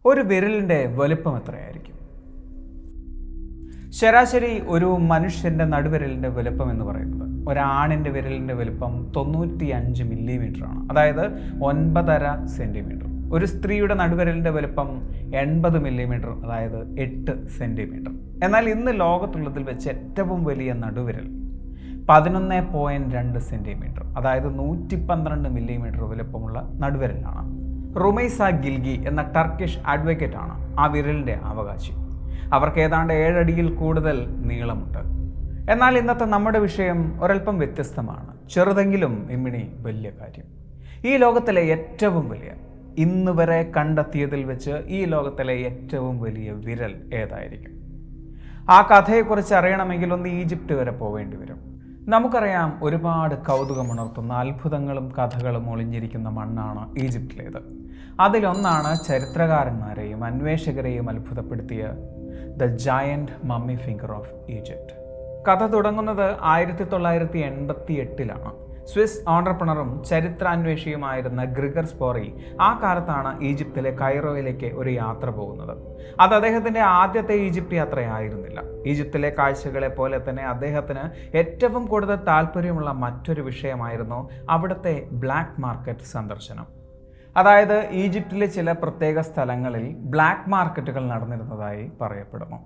ഒരു വിരലിൻ്റെ വലുപ്പം എത്രയായിരിക്കും? ശരാശരി ഒരു മനുഷ്യൻ്റെ നടുവിരലിൻ്റെ വലുപ്പം എന്ന് പറയുന്നത് ഒരാണിൻ്റെ വിരലിൻ്റെ വലുപ്പം 95 മില്ലിമീറ്ററാണ്, അതായത് 9.5 സെൻറ്റിമീറ്റർ. ഒരു സ്ത്രീയുടെ നടുവിരലിൻ്റെ വലുപ്പം 80 മില്ലിമീറ്റർ, അതായത് 8 സെൻറ്റിമീറ്റർ. എന്നാൽ ഇന്ന് ലോകത്തുള്ളതിൽ വെച്ച് ഏറ്റവും വലിയ നടുവിരൽ 11.2 സെൻറ്റിമീറ്റർ, അതായത് 112 മില്ലിമീറ്റർ വലുപ്പമുള്ള നടുവിരലാണ്. റുമൈസ ഗിൽഗി എന്ന ടർക്കിഷ് അഡ്വക്കേറ്റാണ് ആ വിരലിൻ്റെ അവകാശി. അവർക്ക് ഏതാണ്ട് 7 അടിയിൽ കൂടുതൽ നീളമുണ്ട്. എന്നാൽ ഇന്നത്തെ നമ്മുടെ വിഷയം ഒരൽപ്പം വ്യത്യസ്തമാണ്. ചെറുതെങ്കിലും ഇമ്മിണി വലിയ കാര്യം. ഈ ലോകത്തിലെ ഏറ്റവും വലിയ, ഇന്ന് വരെ കണ്ടെത്തിയതിൽ വെച്ച് ഈ ലോകത്തിലെ ഏറ്റവും വലിയ വിരൽ ഏതായിരിക്കും? ആ കഥയെക്കുറിച്ച് അറിയണമെങ്കിൽ ഒന്ന് ഈജിപ്റ്റ് വരെ പോവേണ്ടി വരും. നമുക്കറിയാം, ഒരുപാട് കൗതുകമുണർത്തുന്ന അത്ഭുതങ്ങളും കഥകളും ഒളിഞ്ഞിരിക്കുന്ന മണ്ണാണ് ഈജിപ്തിലേത്. അതിലൊന്നാണ് ചരിത്രകാരന്മാരെയും അന്വേഷകരെയും അത്ഭുതപ്പെടുത്തിയ the giant mummy finger of Egypt. കഥ തുടങ്ങുന്നത് 1988-ലാണ്. സ്വിസ് ഓണ്ടർപ്രണറും ചരിത്രാന്വേഷിയുമായിരുന്ന ഗ്രിഗർ സ്പോറി ആ കാലത്താണ് ഈജിപ്തിലെ കൈറോയിലേക്ക് ഒരു യാത്ര പോകുന്നത്. അത് അദ്ദേഹത്തിൻ്റെ ആദ്യത്തെ ഈജിപ്റ്റ് യാത്രയായിരുന്നില്ല. ഈജിപ്തിലെ കാഴ്ചകളെ പോലെ തന്നെ അദ്ദേഹത്തിന് ഏറ്റവും കൂടുതൽ താല്പര്യമുള്ള മറ്റൊരു വിഷയമായിരുന്നു അവിടുത്തെ ബ്ലാക്ക് മാർക്കറ്റ് സന്ദർശനം. അതായത് ഈജിപ്തിലെ ചില പ്രത്യേക സ്ഥലങ്ങളിൽ ബ്ലാക്ക് മാർക്കറ്റുകൾ നടന്നിരുന്നതായി പറയപ്പെടുന്നു.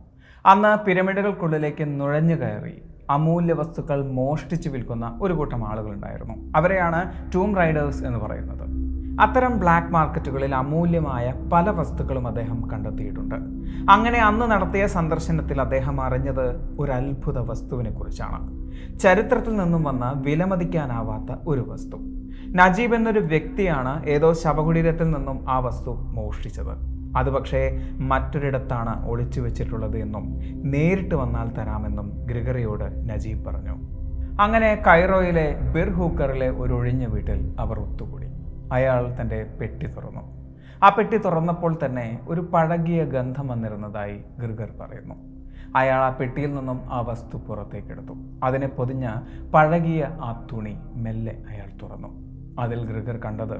അന്ന് പിരമിഡുകൾക്കുള്ളിലേക്ക് നുഴഞ്ഞു കയറി അമൂല്യ വസ്തുക്കൾ മോഷ്ടിച്ചു വിൽക്കുന്ന ഒരു കൂട്ടം ആളുകളുണ്ടായിരുന്നു. അവരെയാണ് ടൂം റൈഡേഴ്സ് എന്ന് പറയുന്നത്. അത്തരം ബ്ലാക്ക് മാർക്കറ്റുകളിൽ അമൂല്യമായ പല വസ്തുക്കളും അദ്ദേഹം കണ്ടെത്തിയിട്ടുണ്ട്. അങ്ങനെ അന്ന് നടത്തിയ സന്ദർശനത്തിൽ അദ്ദേഹം അറിഞ്ഞത് ഒരു അത്ഭുത വസ്തുവിനെ കുറിച്ചാണ്. ചരിത്രത്തിൽ നിന്നും വന്ന വിലമതിക്കാനാവാത്ത ഒരു വസ്തു. നജീബ് എന്നൊരു വ്യക്തിയാണ് ഏതോ ശവകുടീരത്തിൽ നിന്നും ആ വസ്തു മോഷ്ടിച്ചത്. അത് പക്ഷേ മറ്റൊരിടത്താണ് ഒളിച്ചു വെച്ചിട്ടുള്ളത് എന്നും നേരിട്ട് വന്നാൽ തരാമെന്നും ഗ്രിഗറിയോട് നജീബ് പറഞ്ഞു. അങ്ങനെ കൈറോയിലെ ബിർ ഹൂക്കറിലെ ഒരു ഒഴിഞ്ഞ വീട്ടിൽ അവർ ഒത്തുകൂടി. അയാൾ തൻ്റെ പെട്ടി തുറന്നു. ആ പെട്ടി തുറന്നപ്പോൾ തന്നെ ഒരു പഴകിയ ഗന്ധം വന്നിരുന്നതായി ഗ്രിഗർ പറയുന്നു. അയാൾ ആ പെട്ടിയിൽ നിന്നും ആ വസ്തു പുറത്തേക്കെടുത്തു. അതിനെ പൊതിഞ്ഞ പഴകിയ ആ തുണി മെല്ലെ അയാൾ തുറന്നു. അതിൽ ഗ്രിഗർ കണ്ടത്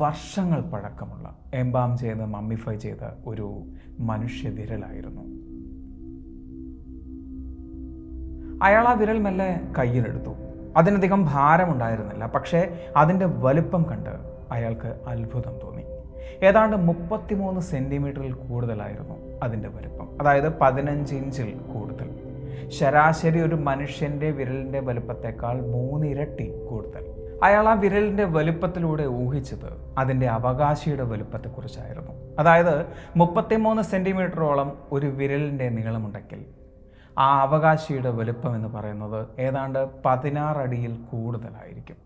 വർഷങ്ങൾ പഴക്കമുള്ള, എംബാം ചെയ്ത് മമ്മിഫൈ ചെയ്ത ഒരു മനുഷ്യ വിരലായിരുന്നു. അയാൾ ആ വിരൽ മെല്ലെ കയ്യിലെടുത്തു. അതിനധികം ഭാരമുണ്ടായിരുന്നില്ല, പക്ഷേ അതിൻ്റെ വലുപ്പം കണ്ട് അയാൾക്ക് അത്ഭുതം തോന്നി. ഏതാണ്ട് 33 സെൻറ്റിമീറ്ററിൽ കൂടുതലായിരുന്നു അതിൻ്റെ വലുപ്പം, അതായത് 15 ഇഞ്ചിൽ കൂടുതൽ. ശരാശരി ഒരു മനുഷ്യൻ്റെ വിരലിൻ്റെ വലുപ്പത്തേക്കാൾ 3 ഇരട്ടി കൂടുതൽ. അയാൾ ആ വിരലിൻ്റെ വലുപ്പത്തിലൂടെ ഊഹിച്ചത് അതിൻ്റെ അവകാശിയുടെ വലുപ്പത്തെക്കുറിച്ചായിരുന്നു. അതായത് 33 സെൻറ്റിമീറ്ററോളം ഒരു വിരലിൻ്റെ നീളമുണ്ടെങ്കിൽ ആ അവകാശിയുടെ വലുപ്പം എന്ന് പറയുന്നത് ഏതാണ്ട് 16 അടിയിൽ കൂടുതലായിരിക്കും.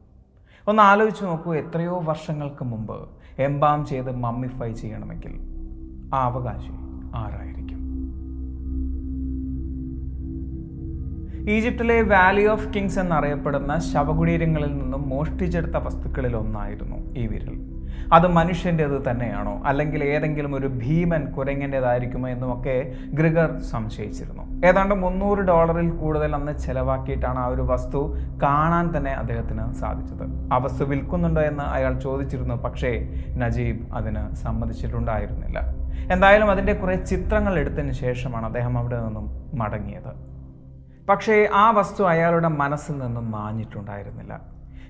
ഒന്ന് ആലോചിച്ച് നോക്കൂ, എത്രയോ വർഷങ്ങൾക്ക് മുമ്പ് എംബാം ചെയ്ത് മമ്മിഫൈ ചെയ്യണമെങ്കിൽ ആ അവകാശി ആരായിരിക്കും? ഈജിപ്തിലെ വാലി ഓഫ് കിങ്സ് എന്നറിയപ്പെടുന്ന ശവകുടീരങ്ങളിൽ നിന്നും മോഷ്ടിച്ചെടുത്ത വസ്തുക്കളിൽ ഒന്നായിരുന്നു ഈ വിരൽ. അത് മനുഷ്യൻ്റേത് തന്നെയാണോ, അല്ലെങ്കിൽ ഏതെങ്കിലും ഒരു ഭീമൻ കുരങ്ങൻ്റേതായിരിക്കുമോ എന്നുമൊക്കെ ഗ്രിഗർ സംശയിച്ചിരുന്നു. ഏതാണ്ട് $300 കൂടുതൽ അന്ന് ചെലവാക്കിയിട്ടാണ് ആ ഒരു വസ്തു കാണാൻ തന്നെ അദ്ദേഹത്തിന് സാധിച്ചത്. ആ വസ്തു വിൽക്കുന്നുണ്ടോ എന്ന് അയാൾ ചോദിച്ചിരുന്നു, പക്ഷേ നജീബ് അതിന് സമ്മതിച്ചിട്ടുണ്ടായിരുന്നില്ല. എന്തായാലും അതിൻ്റെ കുറേ ചിത്രങ്ങൾ എടുത്തതിന് ശേഷമാണ് അദ്ദേഹം അവിടെ നിന്നും മടങ്ങിയത്. പക്ഷേ ആ വസ്തു അയാളുടെ മനസ്സിൽ നിന്നും മാഞ്ഞിട്ടുണ്ടായിരുന്നില്ല.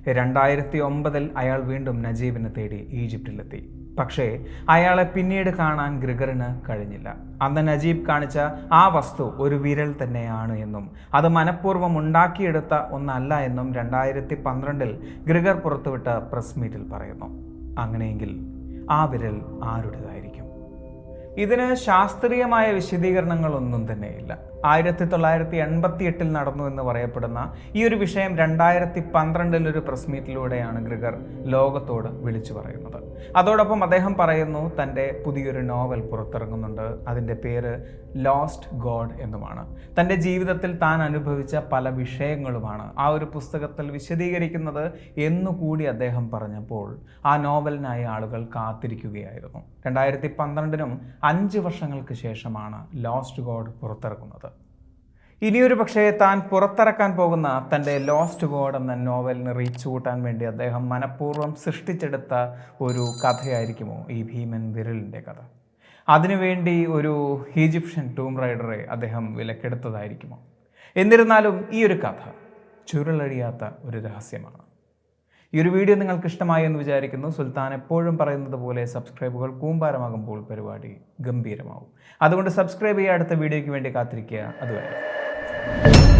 2009 അയാൾ വീണ്ടും നജീബിനെ തേടി ഈജിപ്തിലെത്തി. പക്ഷേ അയാളെ പിന്നീട് കാണാൻ ഗ്രിഗറിന് കഴിഞ്ഞില്ല. അന്ന് നജീബ് കാണിച്ച ആ വസ്തു ഒരു വിരൽ തന്നെയാണ് എന്നും അത് മനഃപൂർവ്വം ഉണ്ടാക്കിയെടുത്ത ഒന്നല്ല എന്നും 2012 ഗ്രിഗർ പുറത്തുവിട്ട പ്രസ് മീറ്റിൽ പറയുന്നു. അങ്ങനെയെങ്കിൽ ആ വിരൽ ആരുടേതായിരിക്കും? ഇതിന് ശാസ്ത്രീയമായ വിശദീകരണങ്ങളൊന്നും തന്നെയില്ല. 1988 നടന്നു എന്ന് പറയപ്പെടുന്ന ഈ ഒരു വിഷയം 2012 ഒരു പ്രസ് മീറ്റിലൂടെയാണ് ഗ്രിഗർ ലോകത്തോട് വിളിച്ചു പറയുന്നത്. അതോടൊപ്പം അദ്ദേഹം പറയുന്നു തൻ്റെ പുതിയൊരു നോവൽ പുറത്തിറങ്ങുന്നുണ്ട്. അതിൻ്റെ പേര് ലോസ്റ്റ് ഗോഡ് എന്നുമാണ്. തൻ്റെ ജീവിതത്തിൽ താൻ അനുഭവിച്ച പല വിഷയങ്ങളുമാണ് ആ ഒരു പുസ്തകത്തിൽ വിശദീകരിക്കുന്നത് എന്നുകൂടി അദ്ദേഹം പറഞ്ഞപ്പോൾ ആ നോവലിനായി ആളുകൾ കാത്തിരിക്കുകയായിരുന്നു. 2012 5 വർഷങ്ങൾക്ക് ശേഷമാണ് ലോസ്റ്റ് ഗോഡ് പുറത്തിറങ്ങുന്നത്. ഇനിയൊരു പക്ഷേ താൻ പുറത്തിറക്കാൻ പോകുന്ന തൻ്റെ ലോസ്റ്റ് ഗോഡ് എന്ന നോവലിന് റീച്ച് കൂട്ടാൻ വേണ്ടി അദ്ദേഹം മനഃപൂർവ്വം സൃഷ്ടിച്ചെടുത്ത ഒരു കഥയായിരിക്കുമോ ഈ ഭീമൻ വിരലിൻ്റെ കഥ? അതിനുവേണ്ടി ഒരു ഈജിപ്ഷ്യൻ ടൂം റൈഡറെ അദ്ദേഹം വിലക്കെടുത്തതായിരിക്കുമോ? എന്നിരുന്നാലും ഈ ഒരു കഥ ചുരുളഴിയാത്ത ഒരു രഹസ്യമാണ്. ഈ ഒരു വീഡിയോ നിങ്ങൾക്ക് ഇഷ്ടമായി എന്ന് വിചാരിക്കുന്നു. സുൽത്താൻ എപ്പോഴും പറയുന്നത് പോലെ സബ്സ്ക്രൈബുകൾ കൂമ്പാരമാകുമ്പോൾ പരിപാടി ഗംഭീരമാവും. അതുകൊണ്ട് സബ്സ്ക്രൈബ് ചെയ്യുക. അടുത്ത വീഡിയോയ്ക്ക് വേണ്ടി കാത്തിരിക്കുക. അതുവരെ.